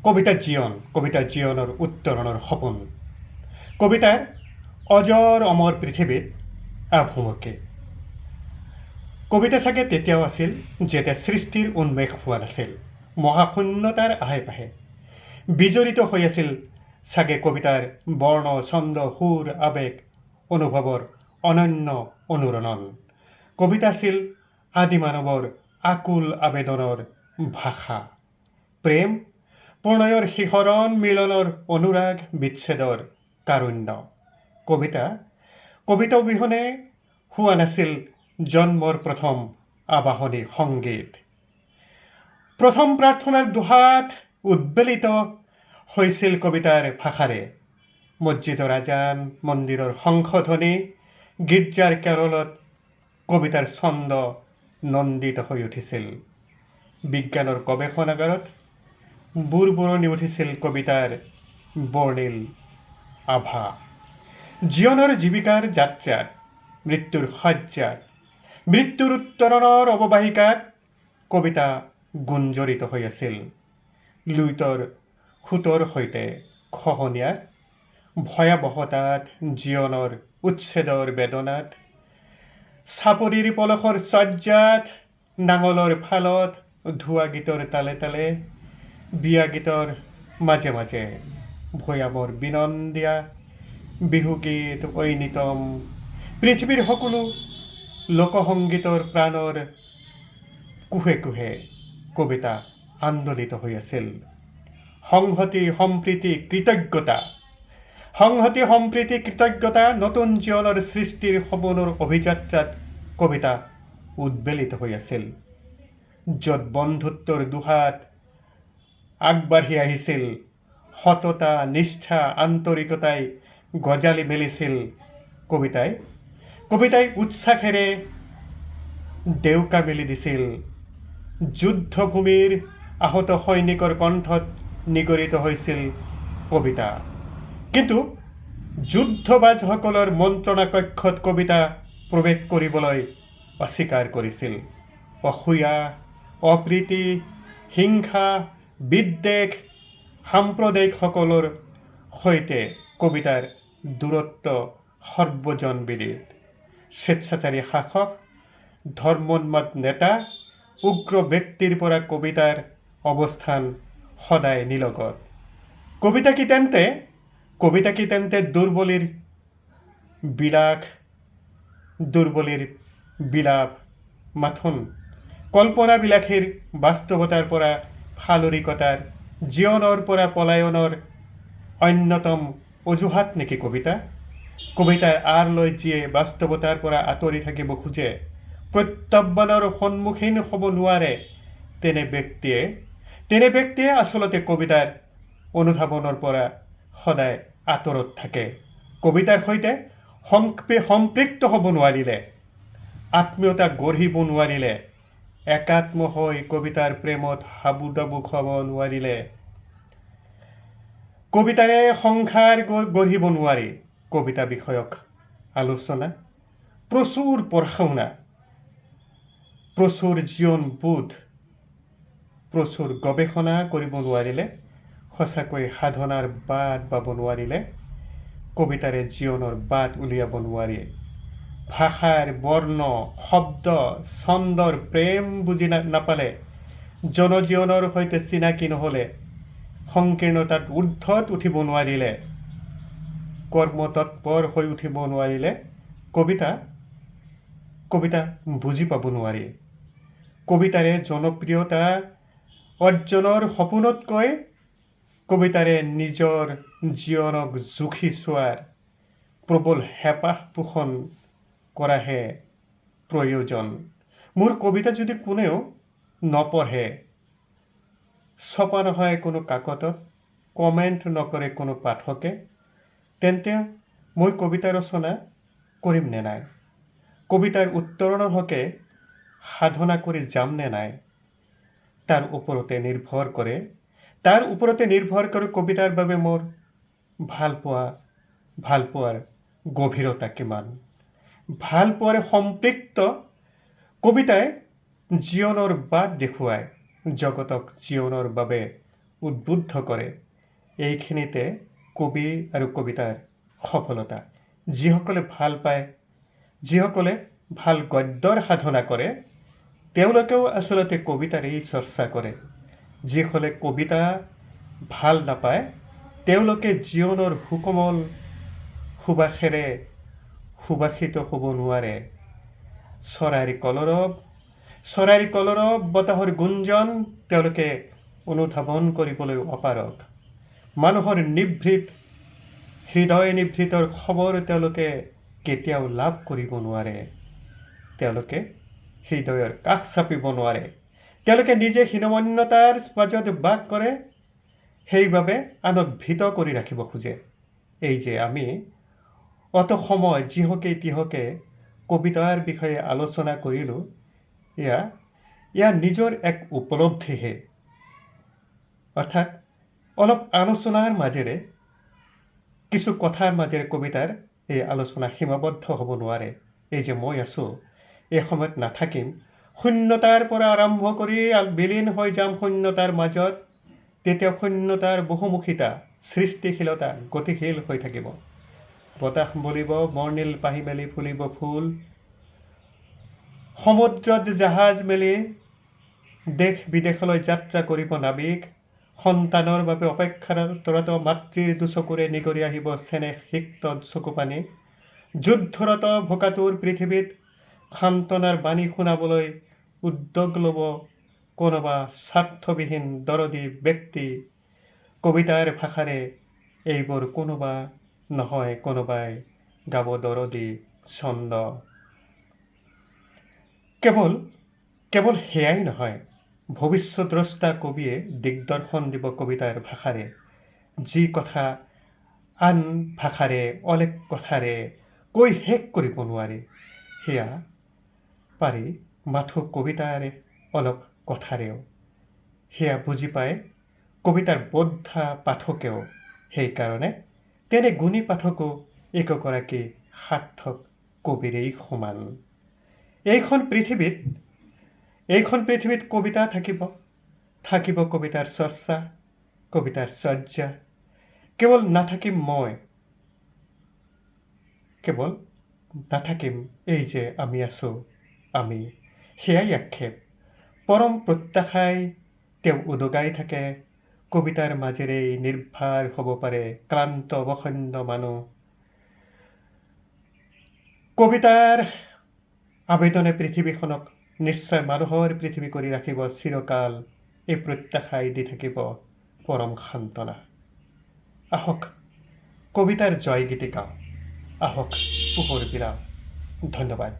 কবিতা জীৱনৰ উত্তৰণৰ সপোন কবিতাৰ অজৰ অমৰ পৃথিৱীত আভুমুকি কবিতা চাগে তেতিয়াও আছিল যেতিয়া সৃষ্টিৰ উন্মেষ হোৱা নাছিল মহাশূন্যতাৰ আহে পাহে বিজড়িত হৈ আছিল চাগে কবিতাৰ বৰ্ণ ছন্দ সুৰ আৱেগ অনুভৱৰ অনন্য অনুৰণন কবিতা আছিল আদিমানৱৰ আকুল আবেদনৰ ভাষা প্ৰেম প্ৰণয়ৰ শিহৰণ মিলনৰ অনুৰাগ বিচ্ছেদৰ কাৰুণ্য কবিতা অবিহনে হোৱা নাছিল জন্মৰ প্ৰথম আবাহনী সংগীত প্ৰথম প্ৰাৰ্থনাৰ দুহাত উদ্বেলিত হৈছিল কবিতাৰ ভাষাৰে মছজিদৰ আজান মন্দিৰৰ শংখধ্বনি গীৰ্জাৰ কেৰলত কবিতাৰ ছন্দ নন্দিত হৈ উঠিছিল বিজ্ঞানৰ গৱেষণাগাৰত বুৰবুৰণি উঠিছিল কবিতাৰ বৰ্ণিল আভা জীৱনৰ জীৱিকাৰ যাত্ৰাত মৃত্যুৰ শয্যাত মৃত্যুৰ উত্তৰণৰ অৱবাহিকাত কবিতা গুঞ্জৰিত হৈ আছিল লুইতৰ সোঁতৰ সৈতে খহনীয়াত ভয়াৱহতাত জীৱনৰ উচ্ছেদৰ বেদনাত চাপৰিৰ পলসৰ শয্যাত নাঙলৰ ফালত ধোৱা গীতৰ তালে তালে বিয়া গীতৰ মাজে মাজে ভৈয়ামৰ বিনন্দিয়া বিহুগীত ঐনিতম পৃথিৱীৰ সকলো লোকসংগীতৰ প্ৰাণৰ কোহে কোহে কবিতা আন্দোলিত হৈ আছিল সংহতি সম্প্ৰীতি কৃতজ্ঞতা নতুন জীৱনৰ সৃষ্টিৰ সপোনৰ অভিযাত্ৰাত কবিতা উদ্বেলিত হৈ আছিল য'ত বন্ধুত্বৰ দুহাত আগবাঢ়ি আহিছিল সততা নিষ্ঠা আন্তৰিকতাই গজালি মেলিছিল কবিতাই উৎসাহেৰে ডেউকা মেলি দিছিল যুদ্ধভূমিৰ আহত সৈনিকৰ কণ্ঠত নিগৰিত হৈছিল কবিতা কিন্তু যুদ্ধবাজসকলৰ মন্ত্ৰণা কক্ষত কবিতা প্ৰৱেশ কৰিবলৈ অস্বীকাৰ কৰিছিল অসূয়া অপ্ৰীতি হিংসা বিদ্বেষ সাম্প্ৰদায়িকসকলৰ সৈতে কবিতাৰ দূৰত্ব সৰ্বজনবিদিত স্বেচ্ছাচাৰী শাসক ধৰ্মোন্মাদ নেতা উগ্ৰ ব্যক্তিৰ পৰা কবিতাৰ অৱস্থান সদায় নিলগত কবিতা কি তেন্তে দুৰ্বলীৰ বিলাপ মাথোন কল্পনাবিলাসীৰ বাস্তৱতাৰ পৰা ফালৰিকতাৰ জীৱনৰ পৰা পলায়নৰ অন্যতম অজুহাত নেকি কবিতাৰ আঁৰ লৈ যিয়ে বাস্তৱতাৰ পৰা আঁতৰি থাকিব খোজে প্ৰত্যাহ্বানৰ সন্মুখীন হ'ব নোৱাৰে তেনে ব্যক্তিয়ে আচলতে কবিতাৰ অনুধাৱনৰ পৰা সদায় আঁতৰত থাকে কবিতাৰ সৈতে সম্পৃক্ত হ'ব নোৱাৰিলে আত্মীয়তা গঢ়িব নোৱাৰিলে একাত্ম হৈ কবিতাৰ প্ৰেমত হাবুডাবু খাব নোৱাৰিলে কবিতাৰে সংসাৰ গঢ়িব নোৱাৰি কবিতা বিষয়ক আলোচনা প্ৰচুৰ পঢ়া শুনা প্ৰচুৰ জীৱনবোধ প্ৰচুৰ গৱেষণা কৰিব নোৱাৰিলে সঁচাকৈ সাধনাৰ বাট বাব নোৱাৰিলে কবিতাৰে জীৱনৰ বাট উলিয়াব নোৱাৰি ভাষাৰ বৰ্ণ শব্দ ছন্দৰ প্ৰেম বুজি নাপালে জনজীৱনৰ সৈতে চিনাকি নহ'লে সংকীৰ্ণতাত ঊৰ্ধত উঠিব নোৱাৰিলে কৰ্মতৎপৰ হৈ উঠিব নোৱাৰিলে কবিতা বুজি পাব নোৱাৰি কবিতাৰে জনপ্ৰিয়তা অৰ্জনৰ সপোনতকৈ কবিতাৰে নিজৰ জীৱনক জুখি চোৱাৰ প্ৰবল হেঁপাহ পোষণ কৰাহে প্ৰয়োজন মোৰ কবিতা যদি কোনেও নপঢ়ে ছপা নহয় কোনো কাকতত কমেণ্ট নকৰে কোনো পাঠকে তেন্তে মই কবিতা ৰচনা কৰিম নে নাই কবিতাৰ উত্তৰণৰ হকে সাধনা কৰি যাম নে নাই তাৰ ওপৰতে নিৰ্ভৰ কৰে কবিতাৰ বাবে মোৰ ভালপোৱাৰ গভীৰতা কিমান ভালপোৱাৰে সম্পৃক্ত কবিতাই জীৱনৰ বাট দেখুৱায় জগতক জীৱনৰ বাবে উদ্বুদ্ধ কৰে। এইখিনিতে কবি আৰু কবিতাৰ সফলতা। যিসকলে ভাল পায়, যিসকলে ভাল গদ্যৰ সাধনা কৰে, তেওঁলোকেও আচলতে কবিতাৰ এই চৰ্চা কৰে। যিসকলে কবিতা ভাল নাপায়, তেওঁলোকে জীৱনৰ সুকোমল সুবাসেৰে সুবাসিত হ'ব নোৱাৰে। চৰাইৰ কলৰৱ, বতাহৰ গুঞ্জন তেওঁলোকে অনুধাৱন কৰিবলৈ অপাৰগ। মানুহৰ হৃদয় নিভৃতৰ খবৰ তেওঁলোকে কেতিয়াও লাভ কৰিব নোৱাৰে। তেওঁলোকে হৃদয়ৰ কাষ চাপিব নোৱাৰে। তেওঁলোকে নিজে হীনমন্যতাৰ মাজত বাস কৰে, সেইবাবে আনক ভীত কৰি ৰাখিব খোজে। এই যে আমি অত সময় যিহকে তিহকে কবিতাৰ বিষয়ে আলোচনা কৰিলোঁ, এয়া নিজৰ এক উপলব্ধিহে। অৰ্থাৎ অলপ আলোচনাৰ মাজেৰে, কিছু কথাৰ মাজেৰে কবিতাৰ এই আলোচনা সীমাবদ্ধ হ'ব নোৱাৰে। এই যে মই আছোঁ, এই সময়ত নাথাকিম, শূন্যতাৰ পৰা আৰম্ভ কৰি বিলীন হৈ যাম শূন্যতাৰ মাজত, তেতিয়া শূন্যতাৰ বহুমুখিতা, সৃষ্টিশীলতা গতিশীল হৈ থাকিব। বতাহ বলিব, বৰ্ণিল পাহি মেলি ফুলিব ফুল, সমুদ্ৰত জাহাজ মেলি দেশ বিদেশলৈ যাত্ৰা কৰিব নাবিক, সন্তানৰ বাবে অপেক্ষাৰত মাতৃৰ দুচকুৰে নিগৰি আহিব চেনেহ সিক্ত চকুপানী, যুদ্ধৰত ভোকাতুৰ পৃথিৱীত সান্তনাৰ বাণী শুনাবলৈ উদ্যোগ ল'ব কোনোবা স্বাৰ্থবিহীন দৰদী ব্যক্তি। কবিতাৰ ভাষাৰে এইবোৰ কোনোবা নহয় কোনোবাই গাব দৰদী ছন্দ। কেৱল সেয়াই নহয়, ভৱিষ্যদ্ৰষ্টা কবিয়ে দিগদৰ্শন দিব কবিতাৰ ভাষাৰে। যি কথা আন ভাষাৰে, অলেখ কথাৰে কৈ শেষ কৰিব নোৱাৰি, সেয়া পাৰি মাথো কবিতাৰে অলপ কথাৰেও। সেয়া বুজি পায় কবিতাৰ বোদ্ধা পাঠকেও। সেইকাৰণে তেনে গুণী পাঠকো একোগৰাকী সাৰ্থক কবিৰেই সমান। এইখন পৃথিৱীত কবিতা থাকিব কবিতাৰ চৰ্চা, কবিতাৰ চৰ্যা। কেৱল নাথাকিম এই যে আমি আছোঁ, সেয়াই আক্ষেপ। পৰম প্ৰত্যাশাই তেওঁ উদগাই থাকে। কবিতাৰ মাজেৰেই নিৰ্ভাৰ হ'ব পাৰে ক্লান্ত অৱসন্ন মানুহ। কবিতাৰ আবেদনে পৃথিৱীখনক নিশ্চয় মানুহৰ পৃথিৱী কৰি ৰাখিব চিৰকাল। এই প্ৰত্যাশাই দি থাকিব পৰম সান্তনা। আহক কবিতাৰ জয়গীতি গাওঁ, আহক পোহৰ বিলাওঁ। ধন্যবাদ।